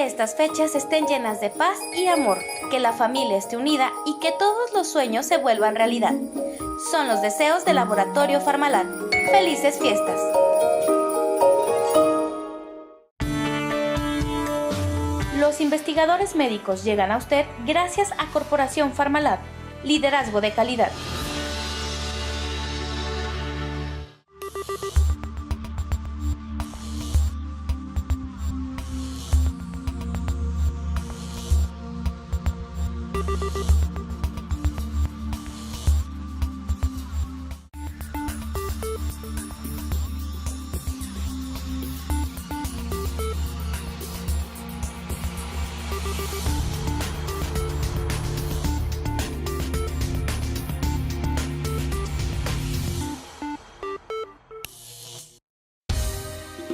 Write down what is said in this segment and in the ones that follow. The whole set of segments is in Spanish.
Que estas fechas estén llenas de paz y amor, que la familia esté unida y que todos los sueños se vuelvan realidad. Son los deseos del Laboratorio Farmalab. ¡Felices fiestas! Los investigadores médicos llegan a usted gracias a Corporación Farmalab. Liderazgo de calidad.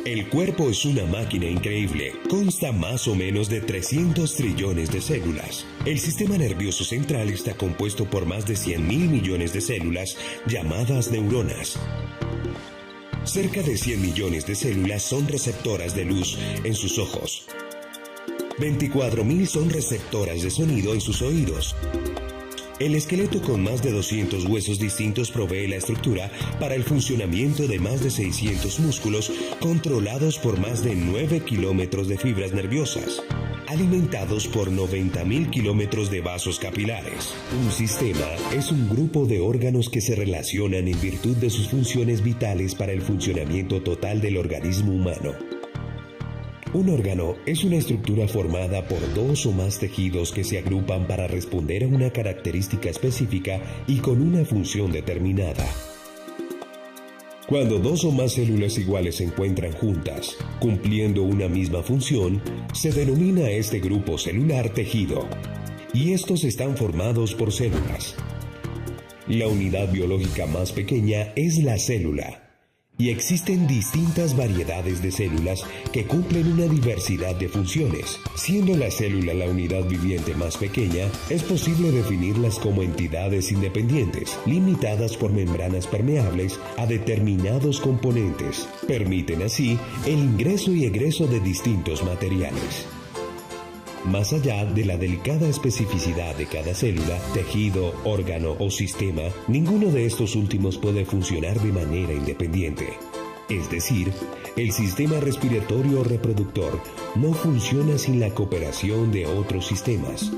El cuerpo es una máquina increíble. Consta más o menos de 300 trillones de células. El sistema nervioso central está compuesto por más de 100.000 millones de células llamadas neuronas. Cerca de 100 millones de células son receptoras de luz en sus ojos. 24.000 son receptoras de sonido en sus oídos. El esqueleto con más de 200 huesos distintos provee la estructura para el funcionamiento de más de 600 músculos controlados por más de 9 kilómetros de fibras nerviosas, alimentados por 90.000 kilómetros de vasos capilares. Un sistema es un grupo de órganos que se relacionan en virtud de sus funciones vitales para el funcionamiento total del organismo humano. Un órgano es una estructura formada por dos o más tejidos que se agrupan para responder a una característica específica y con una función determinada. Cuando dos o más células iguales se encuentran juntas, cumpliendo una misma función, se denomina este grupo celular tejido, y estos están formados por células. La unidad biológica más pequeña es la célula. Y existen distintas variedades de células que cumplen una diversidad de funciones. Siendo la célula la unidad viviente más pequeña, es posible definirlas como entidades independientes, limitadas por membranas permeables a determinados componentes. Permiten así el ingreso y egreso de distintos materiales. Más allá de la delicada especificidad de cada célula, tejido, órgano o sistema, ninguno de estos últimos puede funcionar de manera independiente. Es decir, el sistema respiratorio o reproductor no funciona sin la cooperación de otros sistemas.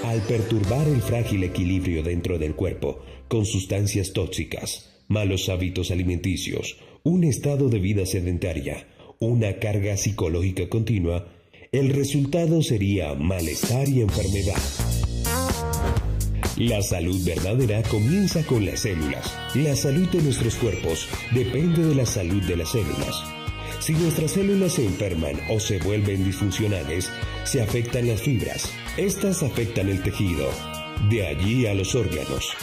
Al perturbar el frágil equilibrio dentro del cuerpo, con sustancias tóxicas, malos hábitos alimenticios, un estado de vida sedentaria, una carga psicológica continua, el resultado sería malestar y enfermedad. La salud verdadera comienza con las células. La salud de nuestros cuerpos depende de la salud de las células. Si nuestras células se enferman o se vuelven disfuncionales, se afectan las fibras. Estas afectan el tejido, de allí a los órganos.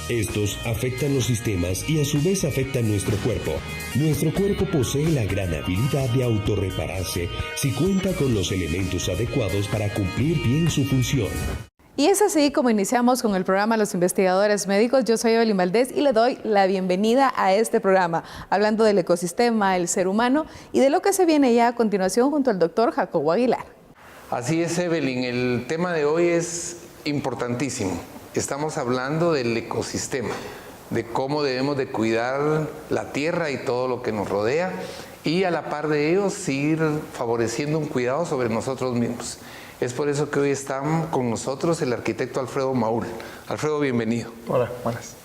Estos afectan los sistemas y a su vez afectan nuestro cuerpo. Nuestro cuerpo posee la gran habilidad de autorrepararse si cuenta con los elementos adecuados para cumplir bien su función. Y es así como iniciamos con el programa Los Investigadores Médicos. Yo soy Evelyn Valdés y le doy la bienvenida a este programa, hablando del ecosistema, el ser humano y de lo que se viene ya a continuación junto al doctor Jacobo Aguilar. Así es, Evelyn, el tema de hoy es importantísimo. Estamos hablando del ecosistema, de cómo debemos de cuidar la tierra y todo lo que nos rodea y a la par de ello seguir favoreciendo un cuidado sobre nosotros mismos. Es por eso que hoy están con nosotros el arquitecto Alfredo Maúl. Alfredo, bienvenido. Hola, buenas.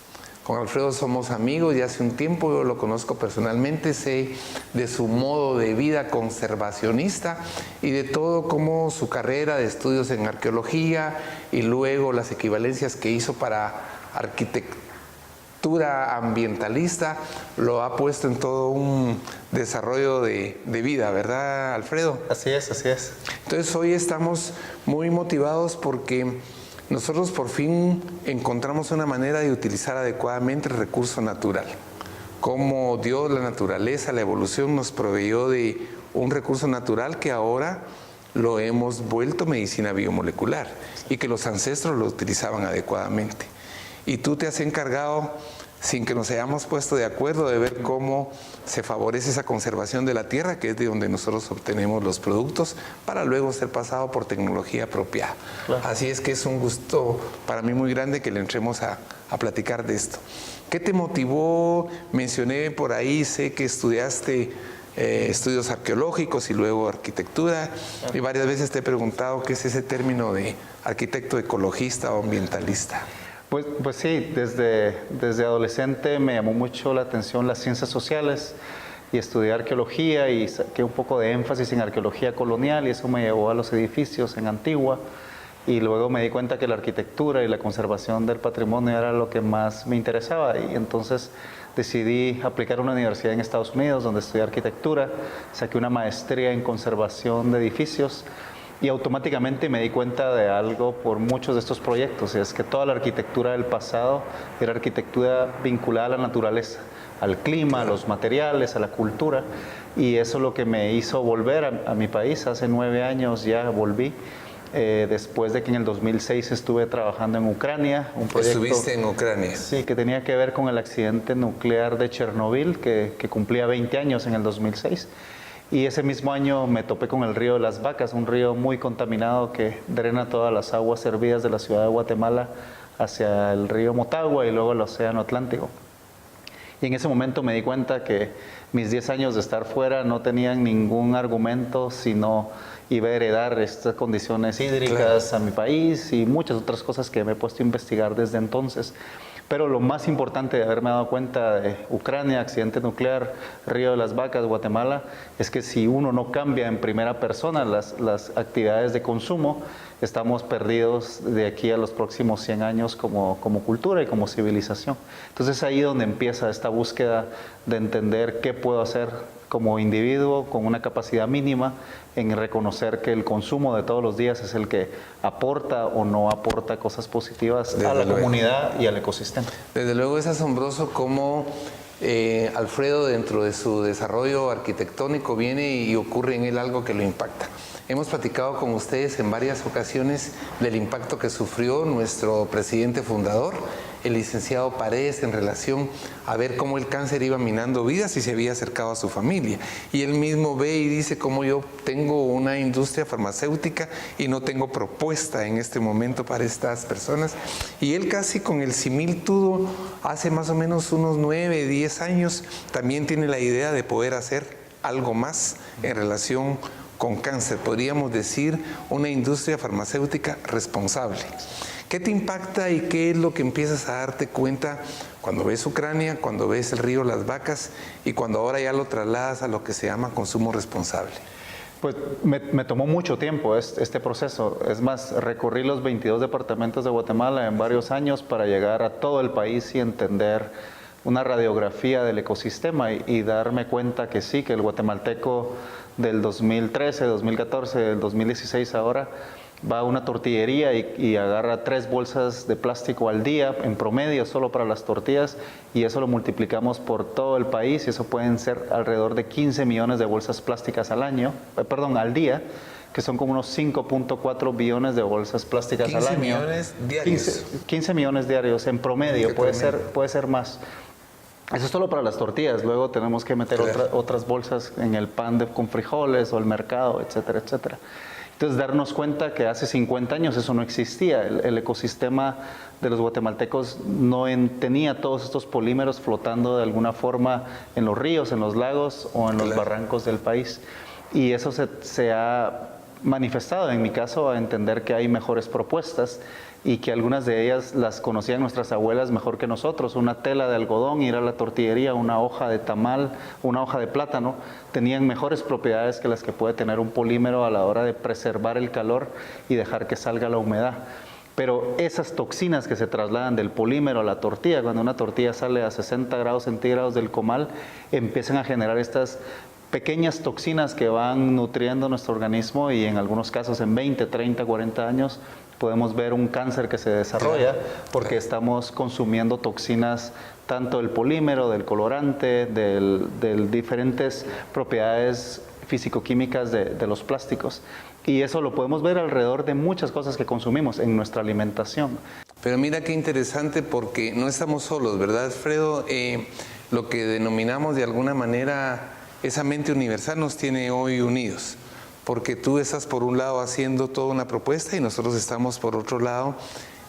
Con Alfredo somos amigos ya hace un tiempo, yo lo conozco personalmente, sé de su modo de vida conservacionista y de todo como su carrera de estudios en arqueología y luego las equivalencias que hizo para arquitectura ambientalista, lo ha puesto en todo un desarrollo de vida, ¿verdad, Alfredo? Así es, así es. Entonces hoy estamos muy motivados porque nosotros por fin encontramos una manera de utilizar adecuadamente el recurso natural. Como Dios, la naturaleza, la evolución nos proveyó de un recurso natural que ahora lo hemos vuelto medicina biomolecular y que los ancestros lo utilizaban adecuadamente. Y tú te has encargado sin que nos hayamos puesto de acuerdo de ver cómo se favorece esa conservación de la tierra, que es de donde nosotros obtenemos los productos, para luego ser pasado por tecnología apropiada. Claro. Así es que es un gusto para mí muy grande que le entremos a platicar de esto. ¿Qué te motivó? Mencioné por ahí, sé que estudiaste estudios arqueológicos y luego arquitectura, y varias veces te he preguntado qué es ese término de arquitecto ecologista o ambientalista. Pues sí, desde adolescente me llamó mucho la atención las ciencias sociales y estudié arqueología y saqué un poco de énfasis en arqueología colonial y eso me llevó a los edificios en Antigua y luego me di cuenta que la arquitectura y la conservación del patrimonio era lo que más me interesaba y entonces decidí aplicar a una universidad en Estados Unidos donde estudié arquitectura, saqué una maestría en conservación de edificios y automáticamente me di cuenta de algo por muchos de estos proyectos, y es que toda la arquitectura del pasado era arquitectura vinculada a la naturaleza, al clima, a los materiales, a la cultura, y eso es lo que me hizo volver a mi país. Hace 9 años ya volví, después de que en el 2006 estuve trabajando en Ucrania. Un proyecto, ¿estuviste en Ucrania? Sí, que tenía que ver con el accidente nuclear de Chernobyl, que cumplía 20 años en el 2006. Y ese mismo año me topé con el río de las Vacas, un río muy contaminado que drena todas las aguas servidas de la ciudad de Guatemala hacia el río Motagua y luego el océano Atlántico. Y en ese momento me di cuenta que mis 10 años de estar fuera no tenían ningún argumento, sino iba a heredar estas condiciones hídricas a mi país y muchas otras cosas que me he puesto a investigar desde entonces. Pero lo más importante de haberme dado cuenta de Ucrania, accidente nuclear, Río de las Vacas, Guatemala, es que si uno no cambia en primera persona las actividades de consumo, estamos perdidos de aquí a los próximos 100 años como cultura y como civilización. Entonces es ahí donde empieza esta búsqueda de entender qué puedo hacer como individuo con una capacidad mínima en reconocer que el consumo de todos los días es el que aporta o no aporta cosas positivas a la comunidad y al ecosistema. Desde luego es asombroso cómo Alfredo, dentro de su desarrollo arquitectónico, viene y ocurre en él algo que lo impacta. Hemos platicado con ustedes en varias ocasiones del impacto que sufrió nuestro presidente fundador, el licenciado Paredes, en relación a ver cómo el cáncer iba minando vidas y se había acercado a su familia. Y él mismo ve y dice cómo yo tengo una industria farmacéutica y no tengo propuesta en este momento para estas personas. Y él casi con el similitudo, hace más o menos unos 9, 10 años, también tiene la idea de poder hacer algo más en relación con cáncer. Podríamos decir una industria farmacéutica responsable. ¿Qué te impacta y qué es lo que empiezas a darte cuenta cuando ves Ucrania, cuando ves el río Las Vacas y cuando ahora ya lo trasladas a lo que se llama consumo responsable? Pues me tomó mucho tiempo este proceso. Es más, recorrí los 22 departamentos de Guatemala en varios años para llegar a todo el país y entender una radiografía del ecosistema y darme cuenta que sí, que el guatemalteco del 2013, 2014, del 2016 ahora, va a una tortillería y agarra 3 bolsas de plástico al día, en promedio, solo para las tortillas, y eso lo multiplicamos por todo el país, y eso pueden ser alrededor de 15 millones de bolsas plásticas al día, que son como unos 5.4 billones de bolsas plásticas al año. 15 millones diarios. 15 millones diarios en promedio, puede ser más. Eso es solo para las tortillas, luego tenemos que meter otras bolsas en el pan con frijoles o el mercado, etcétera, etcétera. Entonces, darnos cuenta que hace 50 años eso no existía. El ecosistema de los guatemaltecos no tenía todos estos polímeros flotando de alguna forma en los ríos, en los lagos o en los barrancos del país. Y eso se ha manifestado, en mi caso, a entender que hay mejores propuestas y que algunas de ellas las conocían nuestras abuelas mejor que nosotros. Una tela de algodón, ir a la tortillería, una hoja de tamal, una hoja de plátano, tenían mejores propiedades que las que puede tener un polímero a la hora de preservar el calor y dejar que salga la humedad. Pero esas toxinas que se trasladan del polímero a la tortilla, cuando una tortilla sale a 60 grados centígrados del comal, empiezan a generar estas pequeñas toxinas que van nutriendo nuestro organismo y en algunos casos en 20, 30, 40 años podemos ver un cáncer que se desarrolla porque estamos consumiendo toxinas tanto del polímero, del colorante, de diferentes propiedades físico-químicas de los plásticos. Y eso lo podemos ver alrededor de muchas cosas que consumimos en nuestra alimentación. Pero mira qué interesante, porque no estamos solos, ¿verdad, Alfredo? Lo que denominamos de alguna manera esa mente universal nos tiene hoy unidos, porque tú estás por un lado haciendo toda una propuesta y nosotros estamos por otro lado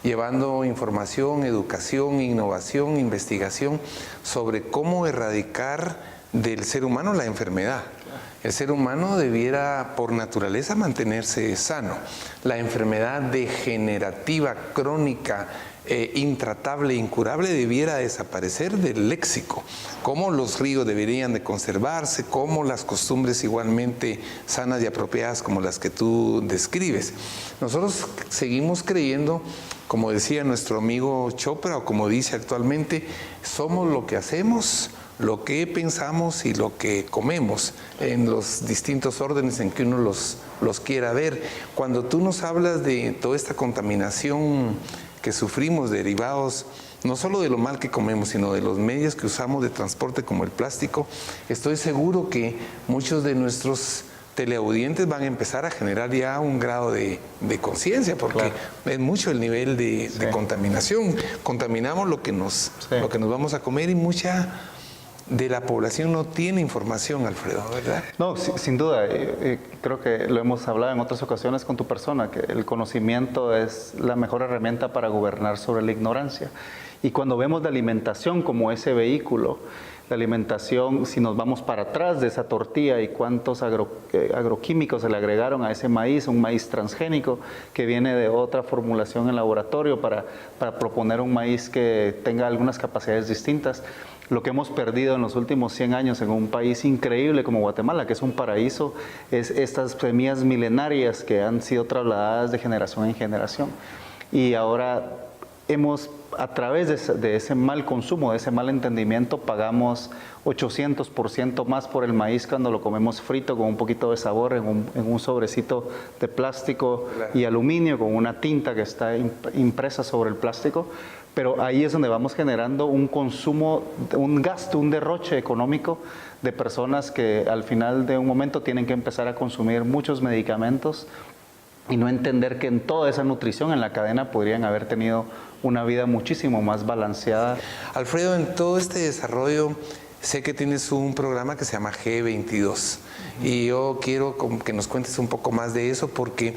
llevando información, educación, innovación, investigación sobre cómo erradicar del ser humano la enfermedad. El ser humano debiera por naturaleza mantenerse sano. La enfermedad degenerativa, crónica, intratable, incurable debiera desaparecer del léxico. Cómo los ríos deberían de conservarse, cómo las costumbres igualmente sanas y apropiadas como las que tú describes. Nosotros seguimos creyendo, como decía nuestro amigo Chopra, o como dice actualmente, somos lo que hacemos, lo que pensamos y lo que comemos, en los distintos órdenes en que uno los quiera ver. Cuando tú nos hablas de toda esta contaminación que sufrimos derivados no solo de lo mal que comemos, sino de los medios que usamos de transporte como el plástico, estoy seguro que muchos de nuestros teleaudientes van a empezar a generar ya un grado de conciencia, porque claro, es mucho el nivel de contaminación. Contaminamos lo que nos vamos a comer, y mucha de la población no tiene información, Alfredo, ¿verdad? No, sin duda. Creo que lo hemos hablado en otras ocasiones con tu persona, que el conocimiento es la mejor herramienta para gobernar sobre la ignorancia. Y cuando vemos la alimentación como ese vehículo, la alimentación, si nos vamos para atrás de esa tortilla y cuántos agroquímicos se le agregaron a ese maíz, un maíz transgénico que viene de otra formulación en laboratorio para proponer un maíz que tenga algunas capacidades distintas. Lo que hemos perdido en los últimos 100 años en un país increíble como Guatemala, que es un paraíso, es estas semillas milenarias que han sido trasladadas de generación en generación. Y ahora a través de ese mal consumo, de ese mal entendimiento, pagamos 800% más por el maíz cuando lo comemos frito con un poquito de sabor en un sobrecito de plástico y aluminio con una tinta que está impresa sobre el plástico. Pero ahí es donde vamos generando un consumo, un gasto, un derroche económico de personas que al final de un momento tienen que empezar a consumir muchos medicamentos y no entender que en toda esa nutrición en la cadena podrían haber tenido una vida muchísimo más balanceada. Alfredo, en todo este desarrollo sé que tienes un programa que se llama G22 y yo quiero que nos cuentes un poco más de eso, porque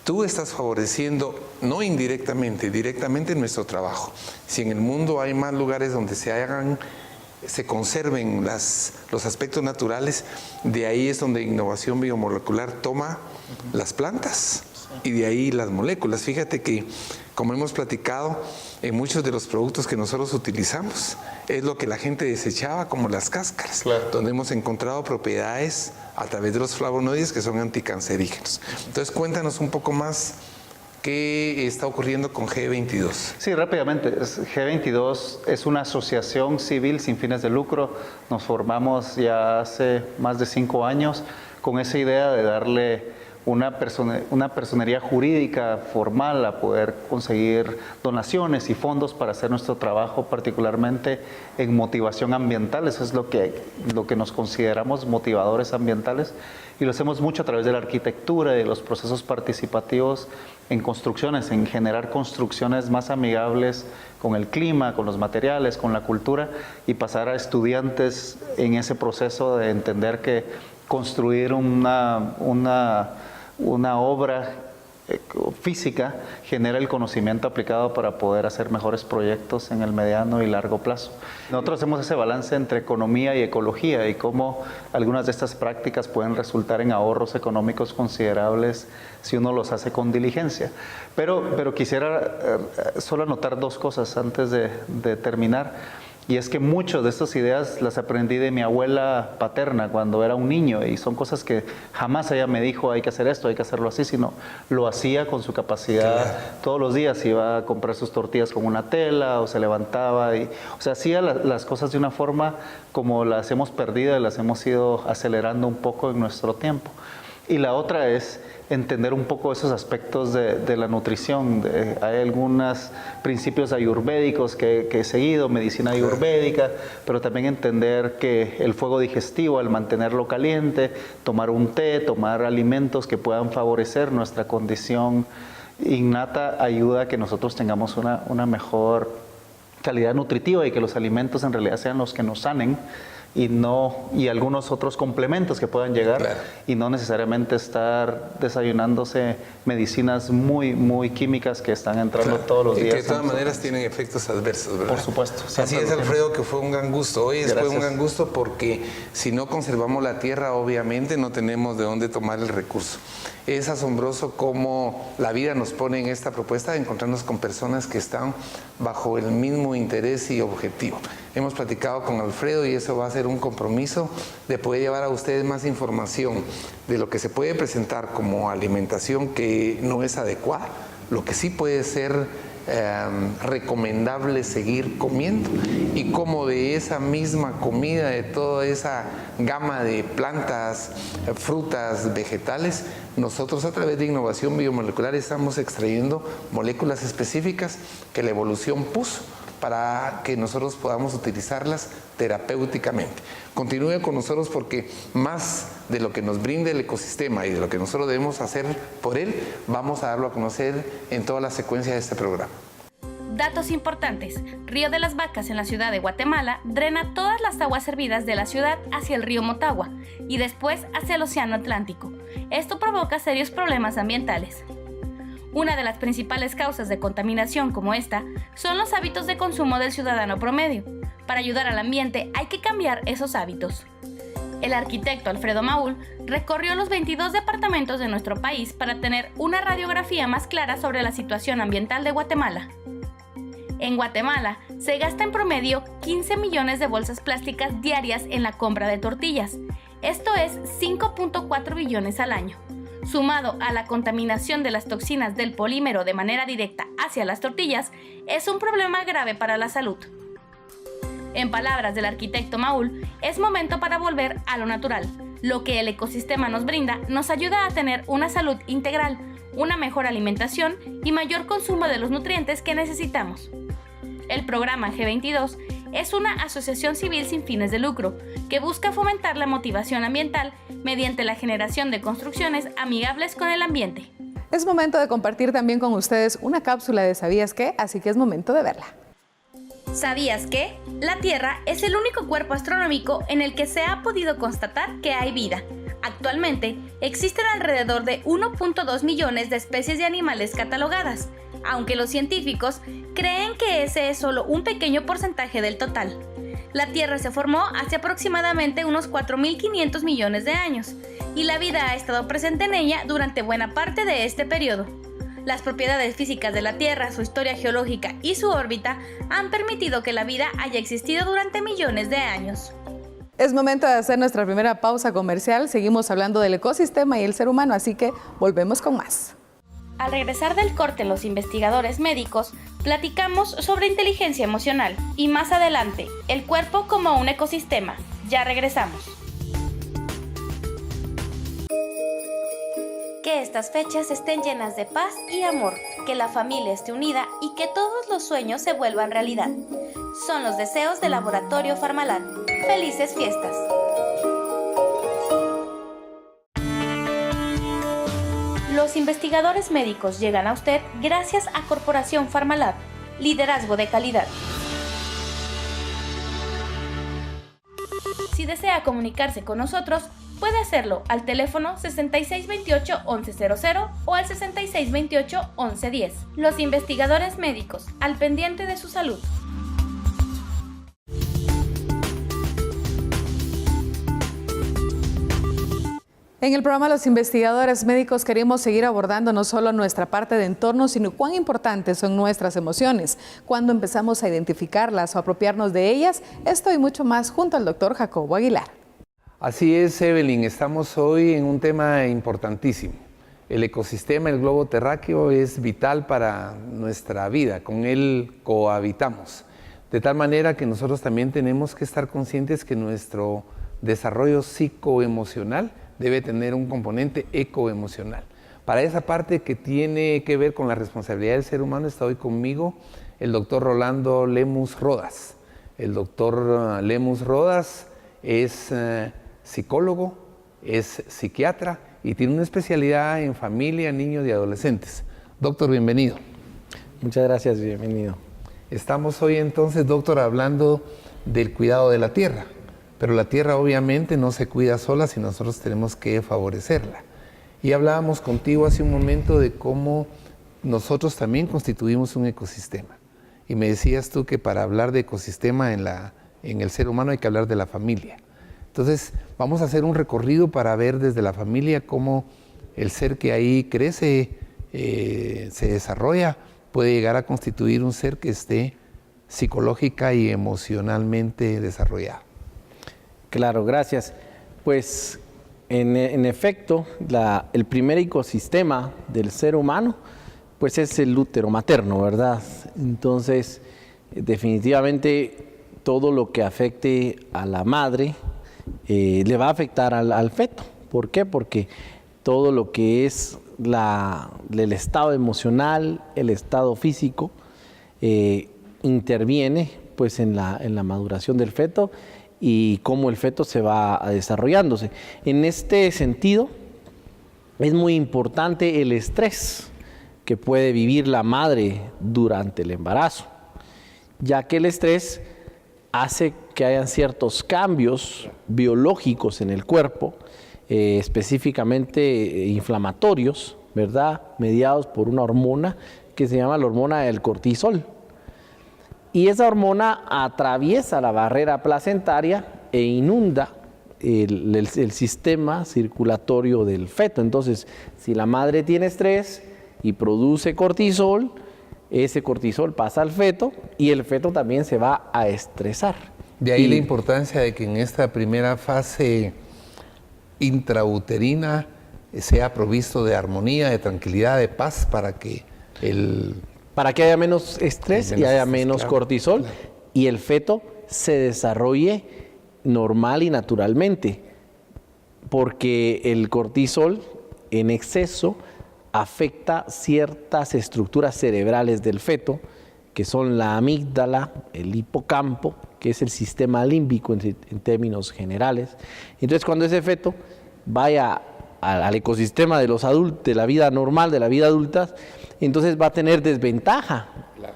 tú estás favoreciendo, no indirectamente, directamente nuestro trabajo. Si en el mundo hay más lugares donde se conserven los aspectos naturales, de ahí es donde innovación biomolecular toma las plantas y de ahí las moléculas. Fíjate que, como hemos platicado, en muchos de los productos que nosotros utilizamos es lo que la gente desechaba, como las cáscaras, donde hemos encontrado propiedades a través de los flavonoides que son anticancerígenos. Entonces, cuéntanos un poco más qué está ocurriendo con G22. Sí, rápidamente. G22 es una asociación civil sin fines de lucro. Nos formamos ya hace más de 5 años con esa idea de darle una personería jurídica formal a poder conseguir donaciones y fondos para hacer nuestro trabajo, particularmente en motivación ambiental. Eso es lo que nos consideramos motivadores ambientales, y lo hacemos mucho a través de la arquitectura y de los procesos participativos en construcciones, en generar construcciones más amigables con el clima, con los materiales, con la cultura, y pasar a estudiantes en ese proceso de entender que construir una obra física genera el conocimiento aplicado para poder hacer mejores proyectos en el mediano y largo plazo. Nosotros hacemos ese balance entre economía y ecología, y cómo algunas de estas prácticas pueden resultar en ahorros económicos considerables si uno los hace con diligencia. Pero quisiera solo anotar 2 cosas antes de terminar. Y es que muchas de estas ideas las aprendí de mi abuela paterna cuando era un niño, y son cosas que jamás ella me dijo hay que hacer esto, hay que hacerlo así, sino lo hacía con su capacidad. Todos los días iba a comprar sus tortillas con una tela, o se levantaba, o sea, hacía las cosas de una forma como las hemos perdido y las hemos ido acelerando un poco en nuestro tiempo. Y la otra es entender un poco esos aspectos de la nutrición. Hay algunos principios ayurvédicos que he seguido, medicina ayurvédica, pero también entender que el fuego digestivo, al mantenerlo caliente, tomar un té, tomar alimentos que puedan favorecer nuestra condición innata ayuda a que nosotros tengamos una mejor calidad nutritiva y que los alimentos en realidad sean los que nos sanen y algunos otros complementos que puedan llegar, claro, y no necesariamente estar desayunándose medicinas muy químicas que están entrando, claro, todos los días. Y que de todas maneras tienen efectos adversos, ¿verdad? Por supuesto. Así es, Alfredo, que fue un gran gusto. Hoy fue un gran gusto porque si no conservamos la tierra, obviamente no tenemos de dónde tomar el recurso. Es asombroso cómo la vida nos pone en esta propuesta de encontrarnos con personas que están bajo el mismo interés y objetivo. Hemos platicado con Alfredo y eso va a ser un compromiso de poder llevar a ustedes más información de lo que se puede presentar como alimentación que no es adecuada, lo que sí puede ser recomendable seguir comiendo y cómo de esa misma comida, de toda esa gama de plantas, frutas, vegetales, nosotros a través de innovación biomolecular estamos extrayendo moléculas específicas que la evolución puso para que nosotros podamos utilizarlas terapéuticamente. Continúe con nosotros porque más de lo que nos brinda el ecosistema y de lo que nosotros debemos hacer por él, vamos a darlo a conocer en toda la secuencia de este programa. Datos importantes. Río de las Vacas en la ciudad de Guatemala drena todas las aguas servidas de la ciudad hacia el río Motagua y después hacia el océano Atlántico. Esto provoca serios problemas ambientales. Una de las principales causas de contaminación como esta son los hábitos de consumo del ciudadano promedio. Para ayudar al ambiente hay que cambiar esos hábitos. El arquitecto Alfredo Maúl recorrió los 22 departamentos de nuestro país para tener una radiografía más clara sobre la situación ambiental de Guatemala. En Guatemala se gasta en promedio 15 millones de bolsas plásticas diarias en la compra de tortillas. Esto es 5.4 billones al año. Sumado a la contaminación de las toxinas del polímero de manera directa hacia las tortillas, es un problema grave para la salud. En palabras del arquitecto Maúl, es momento para volver a lo natural. Lo que el ecosistema nos brinda nos ayuda a tener una salud integral, una mejor alimentación y mayor consumo de los nutrientes que necesitamos. El programa G22 es una asociación civil sin fines de lucro que busca fomentar la motivación ambiental mediante la generación de construcciones amigables con el ambiente. Es momento de compartir también con ustedes una cápsula de ¿Sabías qué? Así que es momento de verla. ¿Sabías que? La Tierra es el único cuerpo astronómico en el que se ha podido constatar que hay vida. Actualmente existen alrededor de 1.2 millones de especies de animales catalogadas, aunque los científicos creen que ese es solo un pequeño porcentaje del total. La Tierra se formó hace aproximadamente unos 4.500 millones de años, y la vida ha estado presente en ella durante buena parte de este periodo. Las propiedades físicas de la Tierra, su historia geológica y su órbita han permitido que la vida haya existido durante millones de años. Es momento de hacer nuestra primera pausa comercial. Seguimos hablando del ecosistema y el ser humano, así que volvemos con más. Al regresar del corte, los investigadores médicos platicamos sobre inteligencia emocional y más adelante, el cuerpo como un ecosistema. Ya regresamos. Que estas fechas estén llenas de paz y amor, que la familia esté unida y que todos los sueños se vuelvan realidad. Son los deseos del Laboratorio Farmalab. ¡Felices fiestas! Los investigadores médicos llegan a usted gracias a Corporación Farmalab, liderazgo de calidad. Si desea comunicarse con nosotros, puede hacerlo al teléfono 6628-1100 o al 6628-1110. Los investigadores médicos, al pendiente de su salud. En el programa Los Investigadores Médicos queremos seguir abordando no solo nuestra parte de entorno, sino cuán importantes son nuestras emociones. Cuando empezamos a identificarlas o apropiarnos de ellas, esto y mucho más junto al doctor Jacobo Aguilar. Así es, Evelyn, estamos hoy en un tema importantísimo. El ecosistema, el globo terráqueo, es vital para nuestra vida, con él cohabitamos. De tal manera que nosotros también tenemos que estar conscientes que nuestro desarrollo psicoemocional debe tener un componente ecoemocional. Para esa parte que tiene que ver con la responsabilidad del ser humano, está hoy conmigo el doctor Rolando Lemus Rodas. El doctor Lemus Rodas es psicólogo, es psiquiatra y tiene una especialidad en familia, niños y adolescentes. Doctor, bienvenido. Muchas gracias, bienvenido. Estamos hoy entonces, doctor, hablando del cuidado de la tierra, pero la tierra obviamente no se cuida sola, sino nosotros tenemos que favorecerla. Y hablábamos contigo hace un momento de cómo nosotros también constituimos un ecosistema. Y me decías tú que para hablar de ecosistema en el ser humano hay que hablar de la familia. Entonces, vamos a hacer un recorrido para ver desde la familia cómo el ser que ahí crece, se desarrolla, puede llegar a constituir un ser que esté psicológica y emocionalmente desarrollado. Claro, gracias. Pues, en efecto, el primer ecosistema del ser humano, pues es el útero materno, ¿verdad? Entonces, definitivamente, todo lo que afecte a la madre le va a afectar al feto. ¿Por qué? Porque todo lo que es el estado emocional, el estado físico, interviene pues en la maduración del feto y cómo el feto se va desarrollándose. En este sentido, es muy importante el estrés que puede vivir la madre durante el embarazo, ya que el estrés hace que hayan ciertos cambios biológicos en el cuerpo, específicamente inflamatorios, ¿verdad? Mediados por una hormona que se llama la hormona del cortisol. Y esa hormona atraviesa la barrera placentaria e inunda el sistema circulatorio del feto. Entonces, si la madre tiene estrés y produce cortisol, ese cortisol pasa al feto y el feto también se va a estresar. De ahí la importancia de que en esta primera fase intrauterina sea provisto de armonía, de tranquilidad, de paz, para que haya menos estrés y haya menos cortisol, claro, y el feto se desarrolle normal y naturalmente, porque el cortisol en exceso afecta ciertas estructuras cerebrales del feto, que son la amígdala, el hipocampo, que es el sistema límbico en términos generales. Entonces, cuando ese feto vaya al ecosistema de los adultos, de la vida normal, de la vida adulta, entonces va a tener desventaja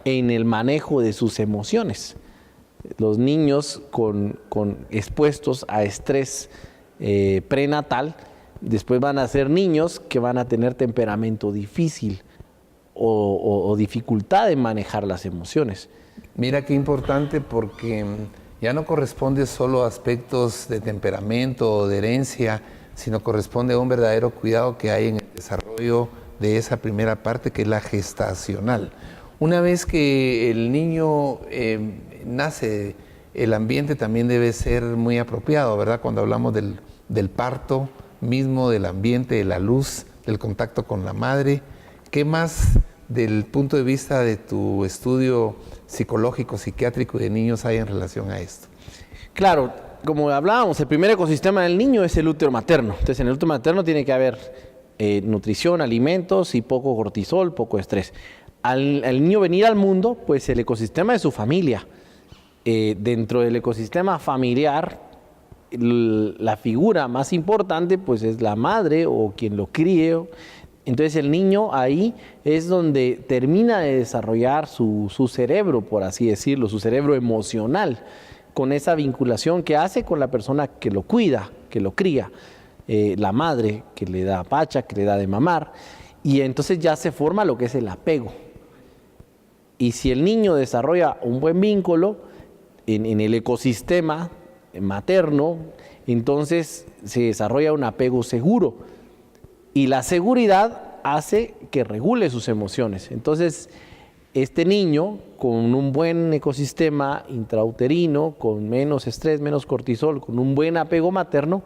en el manejo de sus emociones. Los niños expuestos a estrés prenatal, después van a ser niños que van a tener temperamento difícil o dificultad en manejar las emociones. Mira qué importante, porque ya no corresponde solo a aspectos de temperamento o de herencia, sino corresponde a un verdadero cuidado que hay en el desarrollo de esa primera parte, que es la gestacional. Una vez que el niño nace, el ambiente también debe ser muy apropiado, ¿verdad? Cuando hablamos del parto mismo, del ambiente, de la luz, del contacto con la madre. ¿Qué más del punto de vista de tu estudio psicológico, psiquiátrico de niños hay en relación a esto? Claro, como hablábamos, el primer ecosistema del niño es el útero materno. Entonces, en el útero materno tiene que haber nutrición, alimentos y poco cortisol, poco estrés. Al niño venir al mundo, pues el ecosistema de su familia. Dentro del ecosistema familiar, la figura más importante pues es la madre o quien lo críe. Entonces el niño ahí es donde termina de desarrollar su cerebro, por así decirlo, su cerebro emocional, con esa vinculación que hace con la persona que lo cuida, que lo cría, la madre que le da pacha, que le da de mamar, y entonces ya se forma lo que es el apego. Y si el niño desarrolla un buen vínculo en el ecosistema materno, entonces se desarrolla un apego seguro. Y la seguridad hace que regule sus emociones. Entonces, este niño con un buen ecosistema intrauterino, con menos estrés, menos cortisol, con un buen apego materno,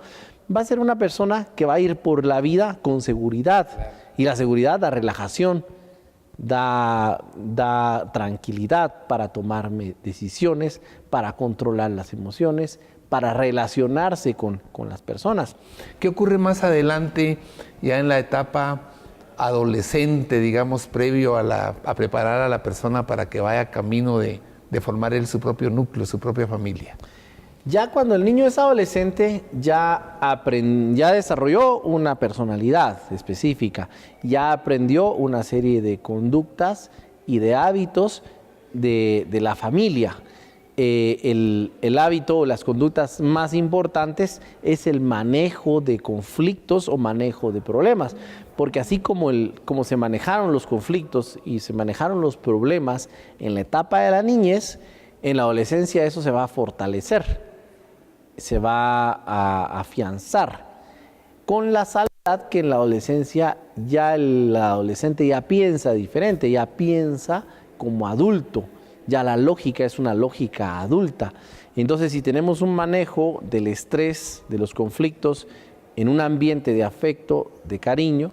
va a ser una persona que va a ir por la vida con seguridad. Y la seguridad da relajación, da tranquilidad para tomar decisiones, para controlar las emociones, para relacionarse con las personas. ¿Qué ocurre más adelante, ya en la etapa adolescente, digamos, previo a preparar a la persona para que vaya camino de formar él su propio núcleo, su propia familia? Ya cuando el niño es adolescente, ya desarrolló una personalidad específica, ya aprendió una serie de conductas y de hábitos de la familia. El hábito o las conductas más importantes es el manejo de conflictos o manejo de problemas, porque así como se manejaron los conflictos y se manejaron los problemas en la etapa de la niñez, en la adolescencia eso se va a fortalecer, se va a afianzar, con la salvedad que en la adolescencia ya el adolescente ya piensa diferente, ya piensa como adulto. Ya la lógica es una lógica adulta. Entonces, si tenemos un manejo del estrés, de los conflictos, en un ambiente de afecto, de cariño,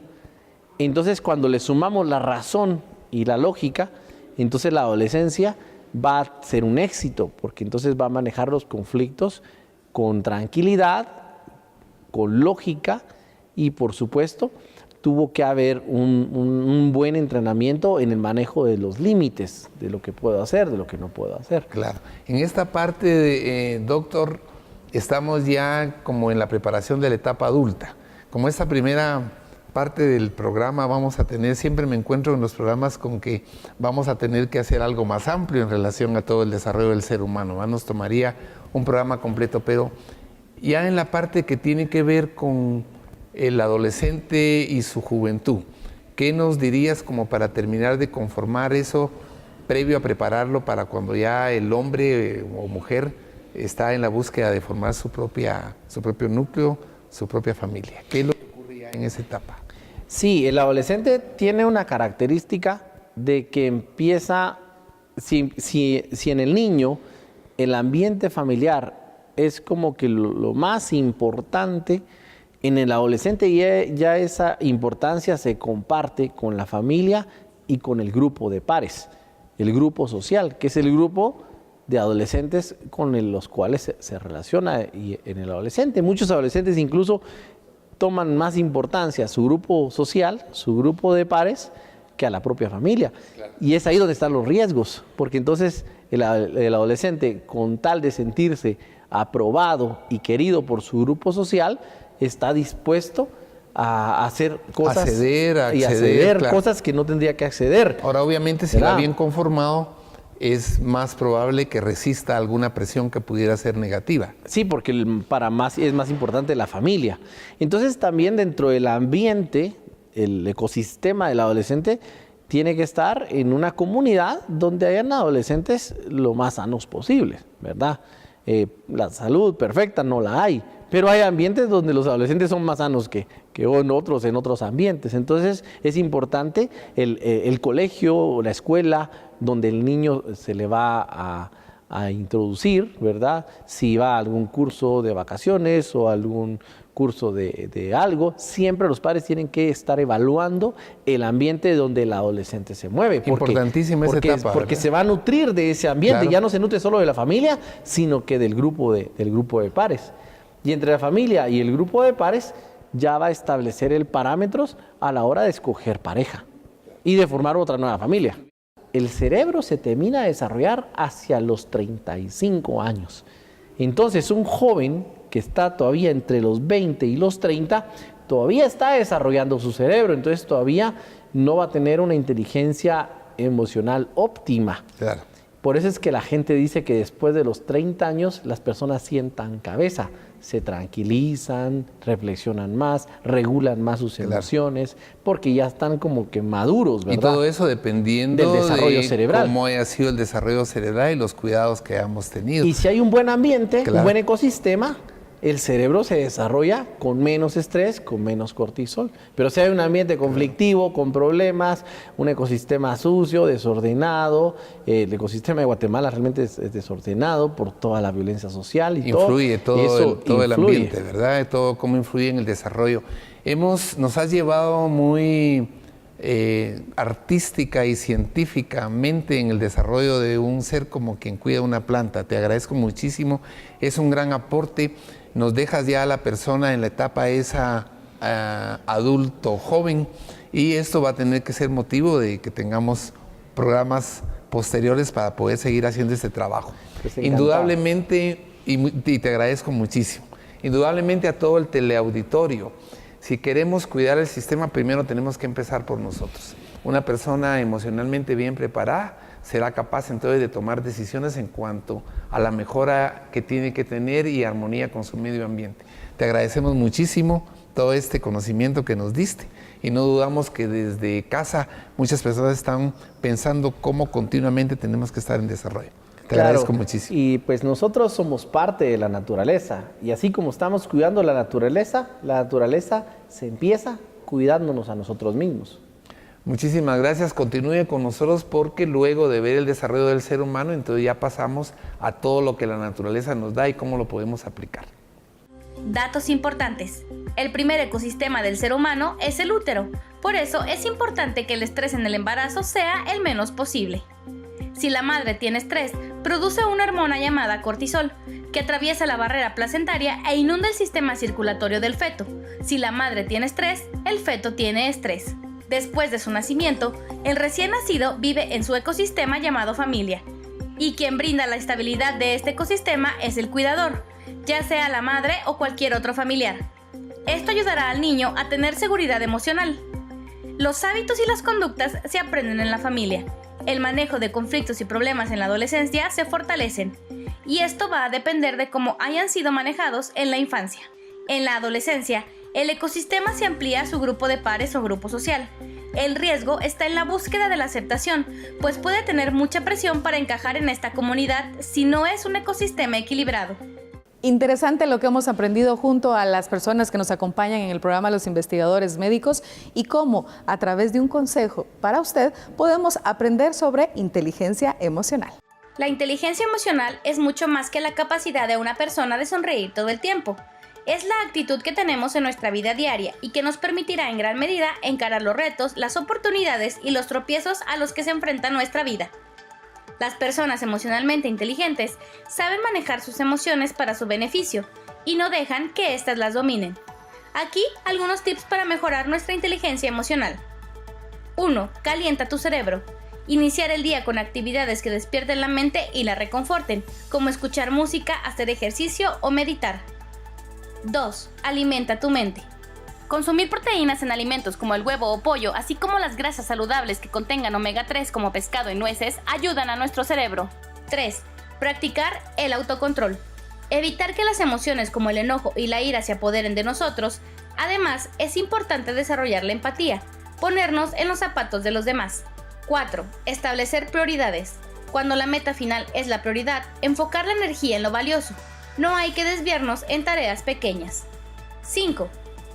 entonces cuando le sumamos la razón y la lógica, entonces la adolescencia va a ser un éxito, porque entonces va a manejar los conflictos con tranquilidad, con lógica y, por supuesto, tuvo que haber un buen entrenamiento en el manejo de los límites, de lo que puedo hacer, de lo que no puedo hacer. Claro. En esta parte, doctor, estamos ya como en la preparación de la etapa adulta. Como esta primera parte del programa vamos a tener, siempre me encuentro en los programas con que vamos a tener que hacer algo más amplio en relación a todo el desarrollo del ser humano, ¿va? Nos tomaría un programa completo, pero ya en la parte que tiene que ver con el adolescente y su juventud, ¿qué nos dirías como para terminar de conformar eso previo a prepararlo para cuando ya el hombre o mujer está en la búsqueda de formar su propio núcleo, su propia familia? ¿Qué es lo que ocurre ya en esa etapa? Sí, el adolescente tiene una característica de que empieza, si en el niño el ambiente familiar es como que lo más importante, en el adolescente ya esa importancia se comparte con la familia y con el grupo de pares, el grupo social, que es el grupo de adolescentes con los cuales se relaciona en el adolescente. Muchos adolescentes incluso toman más importancia a su grupo social, su grupo de pares, que a la propia familia. Claro. Y es ahí donde están los riesgos, porque entonces el adolescente, con tal de sentirse aprobado y querido por su grupo social, está dispuesto a hacer cosas, acceder, claro, cosas que no tendría que acceder. Ahora, obviamente, si va bien conformado, es más probable que resista alguna presión que pudiera ser negativa. Sí, porque es más importante la familia. Entonces, también dentro del ambiente, el ecosistema del adolescente tiene que estar en una comunidad donde hayan adolescentes lo más sanos posibles, ¿verdad? La salud perfecta no la hay, pero hay ambientes donde los adolescentes son más sanos que en otros ambientes. Entonces es importante el colegio o la escuela donde el niño se le va a introducir, ¿verdad? Si va a algún curso de vacaciones o algún curso de algo, siempre los padres tienen que estar evaluando el ambiente donde el adolescente se mueve. Importantísima esa etapa, porque se va a nutrir de ese ambiente, claro. Ya no se nutre solo de la familia, sino que del grupo de pares. Y entre la familia y el grupo de pares ya va a establecer el parámetros a la hora de escoger pareja y de formar otra nueva familia. El cerebro se termina de desarrollar hacia los 35 años. Entonces, un joven que está todavía entre los 20 y los 30, todavía está desarrollando su cerebro, entonces todavía no va a tener una inteligencia emocional óptima. Claro. Por eso es que la gente dice que después de los 30 años las personas sientan cabeza, se tranquilizan, reflexionan más, regulan más sus emociones, porque ya están como que maduros, ¿verdad? Y todo eso dependiendo del desarrollo cerebral, cómo haya sido el desarrollo cerebral y los cuidados que hayamos tenido. Y si hay un buen ambiente, claro, un buen ecosistema, el cerebro se desarrolla con menos estrés, con menos cortisol. Pero si hay un ambiente conflictivo, con problemas, un ecosistema sucio, desordenado, el ecosistema de Guatemala realmente es desordenado por toda la violencia social y influye todo el ambiente, ¿verdad? Todo cómo influye en el desarrollo. Nos has llevado muy artística y científicamente en el desarrollo de un ser como quien cuida una planta. Te agradezco muchísimo, es un gran aporte. Nos dejas ya a la persona en la etapa esa adulto joven, y esto va a tener que ser motivo de que tengamos programas posteriores para poder seguir haciendo este trabajo. Indudablemente y te agradezco muchísimo. Indudablemente a todo el teleauditorio, si queremos cuidar el sistema, primero tenemos que empezar por nosotros. Una persona emocionalmente bien preparada será capaz entonces de tomar decisiones en cuanto a la mejora que tiene que tener y armonía con su medio ambiente. Te agradecemos muchísimo todo este conocimiento que nos diste y no dudamos que desde casa muchas personas están pensando cómo continuamente tenemos que estar en desarrollo. Te agradezco muchísimo. Y pues nosotros somos parte de la naturaleza y así como estamos cuidando la naturaleza se empieza cuidándonos a nosotros mismos. Muchísimas gracias. Continúe con nosotros porque luego de ver el desarrollo del ser humano, entonces ya pasamos a todo lo que la naturaleza nos da y cómo lo podemos aplicar. Datos importantes. El primer ecosistema del ser humano es el útero. Por eso es importante que el estrés en el embarazo sea el menos posible. Si la madre tiene estrés, produce una hormona llamada cortisol, que atraviesa la barrera placentaria e inunda el sistema circulatorio del feto. Si la madre tiene estrés, el feto tiene estrés. Después de su nacimiento, el recién nacido vive en su ecosistema llamado familia. Y quien brinda la estabilidad de este ecosistema es el cuidador, ya sea la madre o cualquier otro familiar. Esto ayudará al niño a tener seguridad emocional. Los hábitos y las conductas se aprenden en la familia. El manejo de conflictos y problemas en la adolescencia se fortalecen. Y esto va a depender de cómo hayan sido manejados en la infancia. En la adolescencia, el ecosistema se amplía a su grupo de pares o grupo social. El riesgo está en la búsqueda de la aceptación, pues puede tener mucha presión para encajar en esta comunidad si no es un ecosistema equilibrado. Interesante lo que hemos aprendido junto a las personas que nos acompañan en el programa Los Investigadores Médicos y cómo a través de un consejo para usted podemos aprender sobre inteligencia emocional. La inteligencia emocional es mucho más que la capacidad de una persona de sonreír todo el tiempo. Es la actitud que tenemos en nuestra vida diaria y que nos permitirá en gran medida encarar los retos, las oportunidades y los tropiezos a los que se enfrenta nuestra vida. Las personas emocionalmente inteligentes saben manejar sus emociones para su beneficio y no dejan que éstas las dominen. Aquí algunos tips para mejorar nuestra inteligencia emocional. 1. Calienta tu cerebro. Iniciar el día con actividades que despierten la mente y la reconforten, como escuchar música, hacer ejercicio o meditar. 2. Alimenta tu mente. Consumir proteínas en alimentos como el huevo o pollo, así como las grasas saludables que contengan omega 3 como pescado y nueces, ayudan a nuestro cerebro. 3. Practicar el autocontrol. Evitar que las emociones como el enojo y la ira se apoderen de nosotros. Además, es importante desarrollar la empatía, ponernos en los zapatos de los demás. 4. Establecer prioridades. Cuando la meta final es la prioridad, enfocar la energía en lo valioso. No hay que desviarnos en tareas pequeñas. 5.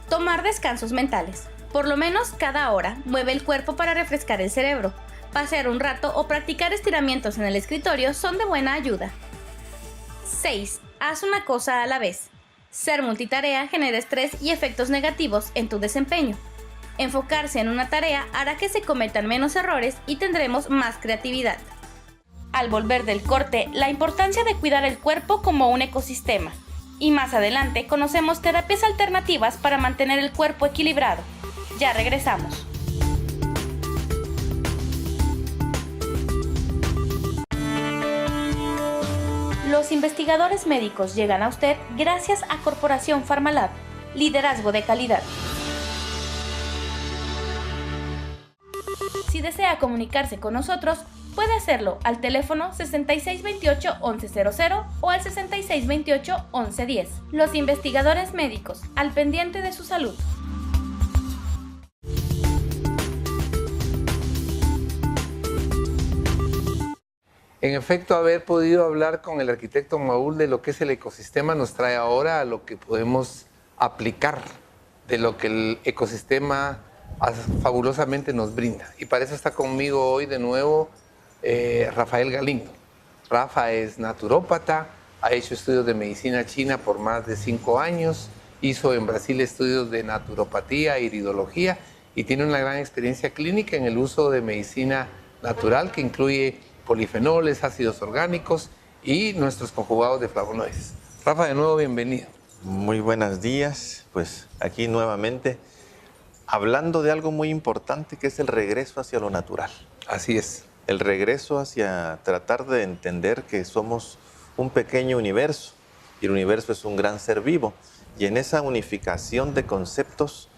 Tomar descansos mentales. Por lo menos cada hora, mueve el cuerpo para refrescar el cerebro. Pasear un rato o practicar estiramientos en el escritorio son de buena ayuda. 6. Haz una cosa a la vez. Ser multitarea genera estrés y efectos negativos en tu desempeño. Enfocarse en una tarea hará que se cometan menos errores y tendremos más creatividad. Al volver del corte, la importancia de cuidar el cuerpo como un ecosistema. Y más adelante conocemos terapias alternativas para mantener el cuerpo equilibrado. Ya regresamos. Los investigadores médicos llegan a usted gracias a Corporación Pharmalab, liderazgo de calidad. Si desea comunicarse con nosotros, puede hacerlo al teléfono 6628-1100 o al 6628-1110. Los investigadores médicos, al pendiente de su salud. En efecto, haber podido hablar con el arquitecto Maúl de lo que es el ecosistema nos trae ahora a lo que podemos aplicar de lo que el ecosistema fabulosamente nos brinda. Y para eso está conmigo hoy de nuevo Rafael Galindo. Rafa es naturópata, ha hecho estudios de medicina china por más de 5 años, hizo en Brasil estudios de naturopatía, iridología y tiene una gran experiencia clínica en el uso de medicina natural que incluye polifenoles, ácidos orgánicos y nuestros conjugados de flavonoides. Rafa, de nuevo, bienvenido. Muy buenos días, pues aquí nuevamente hablando de algo muy importante que es el regreso hacia lo natural. Así es. El regreso hacia tratar de entender que somos un pequeño universo y el universo es un gran ser vivo. Y en esa unificación de conceptos,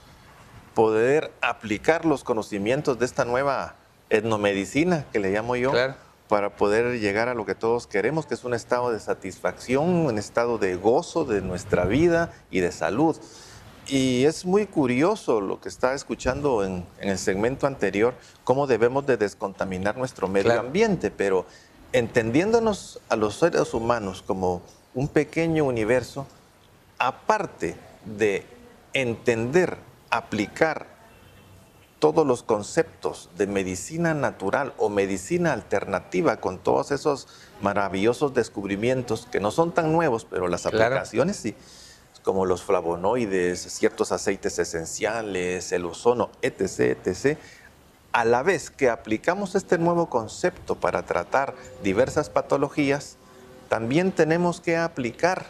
poder aplicar los conocimientos de esta nueva etnomedicina, que le llamo yo, Claro. para poder llegar a lo que todos queremos, que es un estado de satisfacción, un estado de gozo de nuestra vida y de salud. Y es muy curioso lo que estaba escuchando en el segmento anterior, cómo debemos de descontaminar nuestro medio Claro. ambiente, pero entendiéndonos a los seres humanos como un pequeño universo, aparte de entender, aplicar todos los conceptos de medicina natural o medicina alternativa con todos esos maravillosos descubrimientos que no son tan nuevos, pero las Claro. aplicaciones sí, como los flavonoides, ciertos aceites esenciales, el ozono, etc., etc., a la vez que aplicamos este nuevo concepto para tratar diversas patologías, también tenemos que aplicar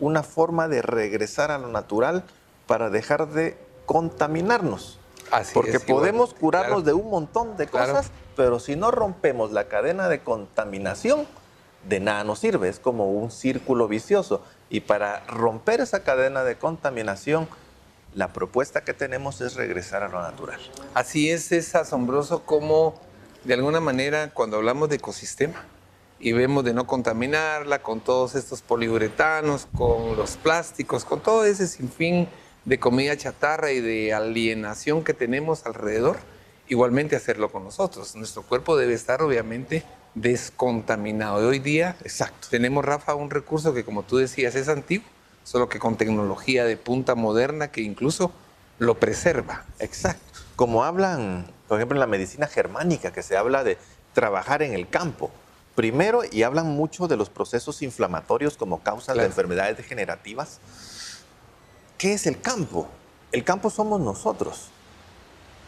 una forma de regresar a lo natural para dejar de contaminarnos. Así Porque es, igual. podemos curarnos Claro. de un montón de Claro. cosas, pero si no rompemos la cadena de contaminación, de nada nos sirve. Es como un círculo vicioso. Y para romper esa cadena de contaminación, la propuesta que tenemos es regresar a lo natural. Así es asombroso cómo, de alguna manera, cuando hablamos de ecosistema y vemos de no contaminarla con todos estos poliuretanos, con los plásticos, con todo ese sinfín de comida chatarra y de alienación que tenemos alrededor, igualmente hacerlo con nosotros. Nuestro cuerpo debe estar, obviamente, descontaminado. Y hoy día tenemos, Rafa, un recurso que, como tú decías, es antiguo, solo que con tecnología de punta moderna que incluso lo preserva. Exacto. Como hablan, por ejemplo, en la medicina germánica, que se habla de trabajar en el campo. Primero, y hablan mucho de los procesos inflamatorios como causas de Claro. enfermedades degenerativas. ¿Qué es el campo? El campo somos nosotros.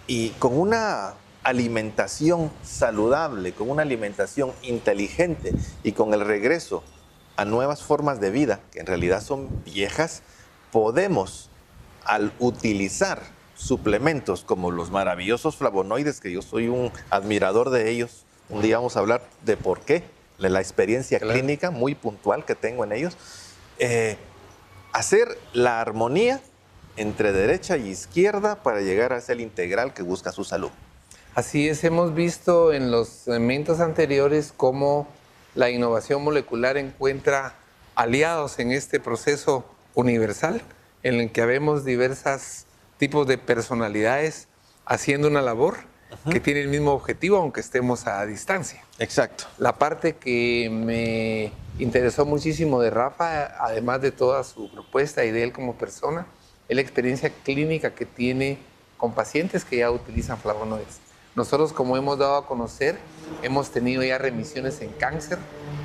Y con una alimentación saludable, con una alimentación inteligente y con el regreso a nuevas formas de vida, que en realidad son viejas, podemos, al utilizar suplementos como los maravillosos flavonoides, que yo soy un admirador de ellos, un día vamos a hablar de por qué, de la experiencia Claro. clínica muy puntual que tengo en ellos, hacer la armonía entre derecha y izquierda para llegar a ser el integral que busca su salud. Así es, hemos visto en los segmentos anteriores cómo la innovación molecular encuentra aliados en este proceso universal en el que habemos diversos tipos de personalidades haciendo una labor que tiene el mismo objetivo aunque estemos a distancia. Exacto. La parte que me interesó muchísimo de Rafa, además de toda su propuesta y de él como persona, es la experiencia clínica que tiene con pacientes que ya utilizan flavonoides. Nosotros, como hemos dado a conocer, hemos tenido ya remisiones en cáncer,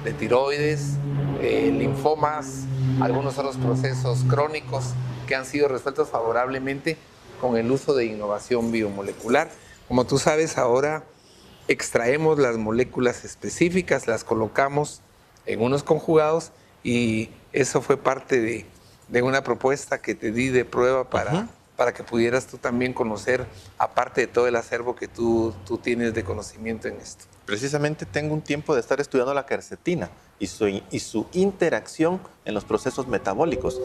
de tiroides, linfomas, algunos otros procesos crónicos que han sido resueltos favorablemente con el uso de innovación biomolecular. Como tú sabes, ahora extraemos las moléculas específicas, las colocamos en unos conjugados y eso fue parte de una propuesta que te di de prueba para que pudieras tú también conocer, aparte de todo el acervo que tú tienes de conocimiento en esto. Precisamente tengo un tiempo de estar estudiando la quercetina y su interacción en los procesos metabólicos.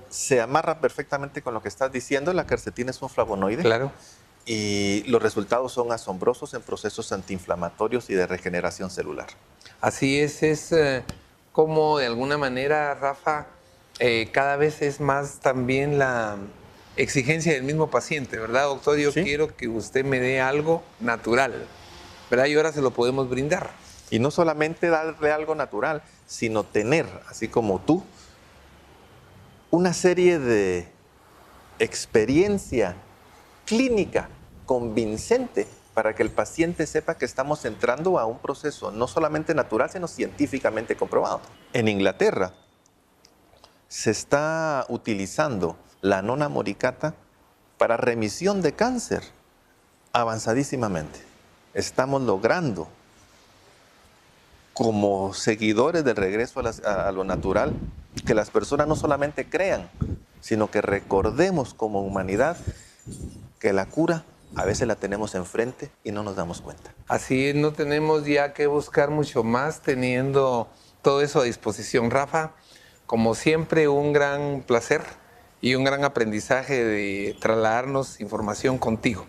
Se amarra perfectamente con lo que estás diciendo. La quercetina es un flavonoide. Claro. Y los resultados son asombrosos en procesos antiinflamatorios y de regeneración celular. Así es como de alguna manera, Rafa, cada vez es más también la exigencia del mismo paciente, ¿verdad, doctor? Yo Sí. quiero que usted me dé algo natural, ¿verdad? Y ahora se lo podemos brindar. Y no solamente darle algo natural, sino tener, así como tú, una serie de experiencia clínica convincente para que el paciente sepa que estamos entrando a un proceso no solamente natural, sino científicamente comprobado. En Inglaterra se está utilizando la nona moricata para remisión de cáncer avanzadísimamente. Estamos logrando, como seguidores del regreso a lo natural, que las personas no solamente crean, sino que recordemos como humanidad que la cura a veces la tenemos enfrente y no nos damos cuenta. Así es, no tenemos ya que buscar mucho más teniendo todo eso a disposición. Rafa, Como siempre, un gran placer y un gran aprendizaje de trasladarnos información contigo.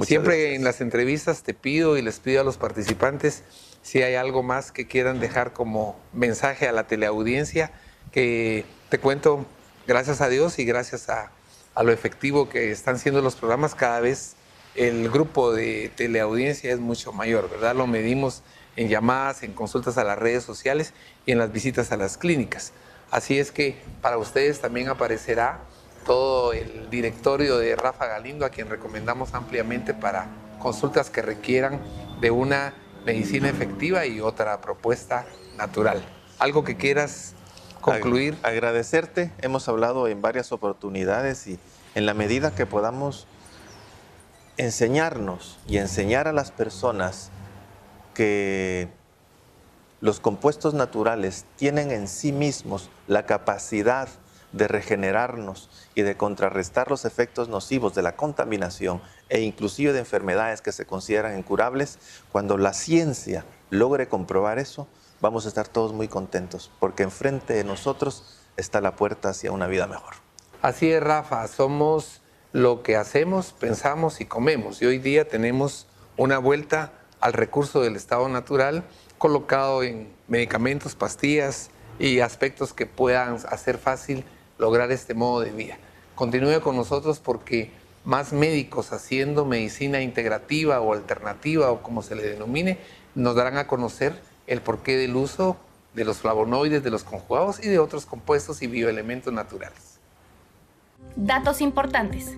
Siempre gracias. En las entrevistas te pido y les pido a los participantes si hay algo más que quieran dejar como mensaje a la teleaudiencia, que te cuento, gracias a Dios y gracias a lo efectivo que están siendo los programas, cada vez el grupo de teleaudiencia es mucho mayor, ¿verdad? Lo medimos en llamadas, en consultas a las redes sociales y en las visitas a las clínicas. Así es que para ustedes también aparecerá todo el directorio de Rafa Galindo, a quien recomendamos ampliamente para consultas que requieran de una medicina efectiva y otra propuesta natural. ¿Algo que quieras concluir? Agradecerte. Hemos hablado en varias oportunidades y en la medida que podamos enseñarnos y enseñar a las personas que los compuestos naturales tienen en sí mismos la capacidad de regenerarnos y de contrarrestar los efectos nocivos de la contaminación e inclusive de enfermedades que se consideran incurables, cuando la ciencia logre comprobar eso, vamos a estar todos muy contentos, porque enfrente de nosotros está la puerta hacia una vida mejor. Así es, Rafa, somos lo que hacemos, pensamos y comemos, y hoy día tenemos una vuelta al recurso del estado natural colocado en medicamentos, pastillas y aspectos que puedan hacer fácil lograr este modo de vida. Continúe con nosotros porque más médicos haciendo medicina integrativa o alternativa o como se le denomine, nos darán a conocer el porqué del uso de los flavonoides, de los conjugados y de otros compuestos y bioelementos naturales. Datos importantes.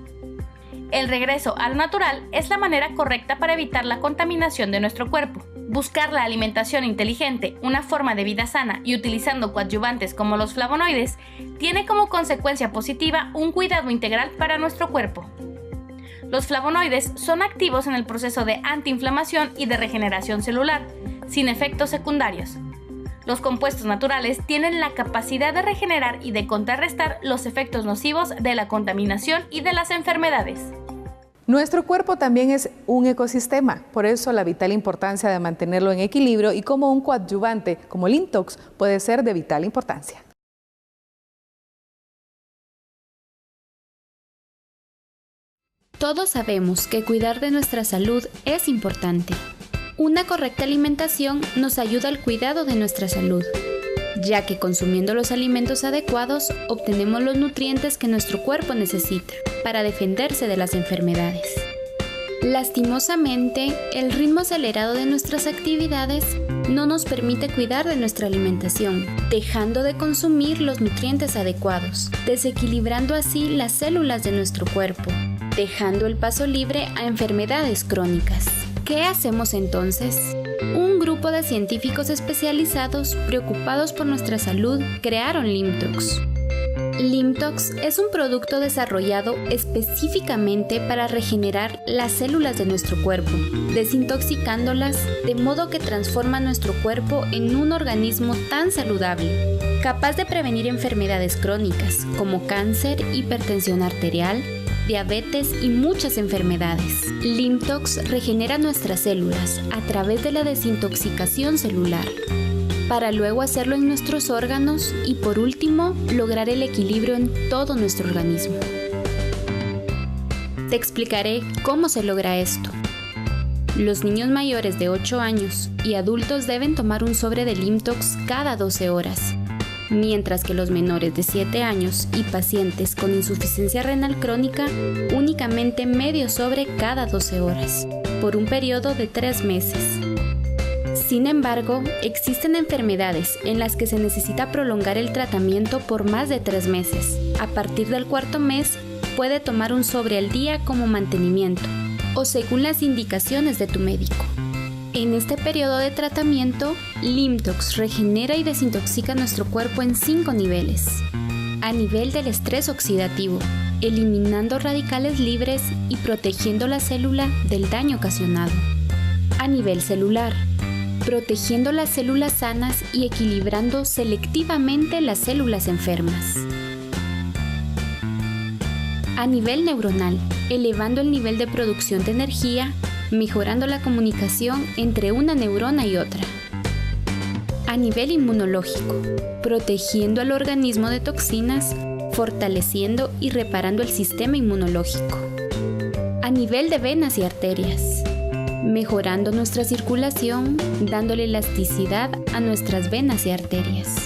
El regreso al natural es la manera correcta para evitar la contaminación de nuestro cuerpo. Buscar la alimentación inteligente, una forma de vida sana y utilizando coadyuvantes como los flavonoides, tiene como consecuencia positiva un cuidado integral para nuestro cuerpo. Los flavonoides son activos en el proceso de antiinflamación y de regeneración celular, sin efectos secundarios. Los compuestos naturales tienen la capacidad de regenerar y de contrarrestar los efectos nocivos de la contaminación y de las enfermedades. Nuestro cuerpo también es un ecosistema, por eso la vital importancia de mantenerlo en equilibrio y como un coadyuvante como Limtox puede ser de vital importancia. Todos sabemos que cuidar de nuestra salud es importante. Una correcta alimentación nos ayuda al cuidado de nuestra salud, ya que consumiendo los alimentos adecuados obtenemos los nutrientes que nuestro cuerpo necesita para defenderse de las enfermedades. Lastimosamente, el ritmo acelerado de nuestras actividades no nos permite cuidar de nuestra alimentación, dejando de consumir los nutrientes adecuados, desequilibrando así las células de nuestro cuerpo, dejando el paso libre a enfermedades crónicas. ¿Qué hacemos entonces? Un grupo de científicos especializados preocupados por nuestra salud crearon Limtox. Limtox es un producto desarrollado específicamente para regenerar las células de nuestro cuerpo, desintoxicándolas de modo que transforma nuestro cuerpo en un organismo tan saludable, capaz de prevenir enfermedades crónicas como cáncer, hipertensión arterial, diabetes y muchas enfermedades. Limtox regenera nuestras células a través de la desintoxicación celular, para luego hacerlo en nuestros órganos y por último, lograr el equilibrio en todo nuestro organismo. Te explicaré cómo se logra esto. Los niños mayores de 8 años y adultos deben tomar un sobre de Limtox cada 12 horas, mientras que los menores de 7 años y pacientes con insuficiencia renal crónica únicamente medio sobre cada 12 horas, por un periodo de 3 meses. Sin embargo, existen enfermedades en las que se necesita prolongar el tratamiento por más de 3 meses. A partir del 4º mes, puede tomar un sobre al día como mantenimiento, o según las indicaciones de tu médico. En este periodo de tratamiento, Limtox regenera y desintoxica nuestro cuerpo en 5 niveles. A nivel del estrés oxidativo, eliminando radicales libres y protegiendo la célula del daño ocasionado. A nivel celular, protegiendo las células sanas y equilibrando selectivamente las células enfermas. A nivel neuronal, elevando el nivel de producción de energía, mejorando la comunicación entre una neurona y otra. A nivel inmunológico, protegiendo al organismo de toxinas, fortaleciendo y reparando el sistema inmunológico. A nivel de venas y arterias, mejorando nuestra circulación, dándole elasticidad a nuestras venas y arterias.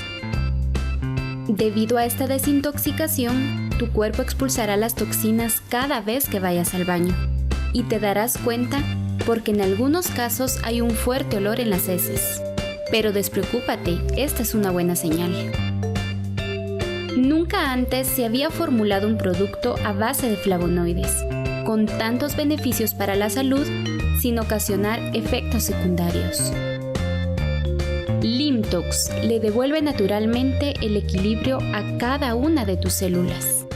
Debido a esta desintoxicación, tu cuerpo expulsará las toxinas cada vez que vayas al baño. Y te darás cuenta porque en algunos casos hay un fuerte olor en las heces. Pero despreocúpate, esta es una buena señal. Nunca antes se había formulado un producto a base de flavonoides, con tantos beneficios para la salud, sin ocasionar efectos secundarios. Limtox le devuelve naturalmente el equilibrio a cada una de tus células.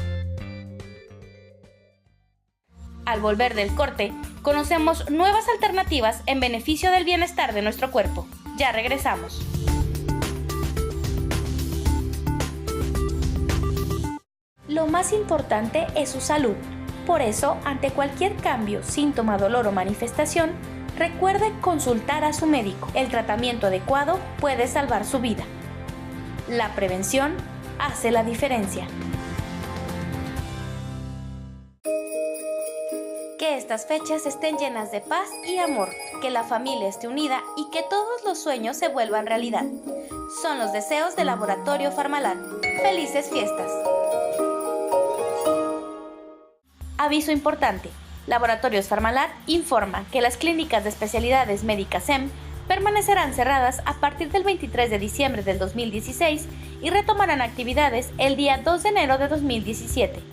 Al volver del corte, conocemos nuevas alternativas en beneficio del bienestar de nuestro cuerpo. Ya regresamos. Lo más importante es su salud. Por eso, ante cualquier cambio, síntoma, dolor o manifestación, recuerde consultar a su médico. El tratamiento adecuado puede salvar su vida. La prevención hace la diferencia. Que estas fechas estén llenas de paz y amor, que la familia esté unida y que todos los sueños se vuelvan realidad. Son los deseos del Laboratorio Farmalat. ¡Felices fiestas! Aviso importante. Laboratorios Farmalat informa que las clínicas de especialidades médicas SEM permanecerán cerradas a partir del 23 de diciembre del 2016 y retomarán actividades el día 2 de enero de 2017.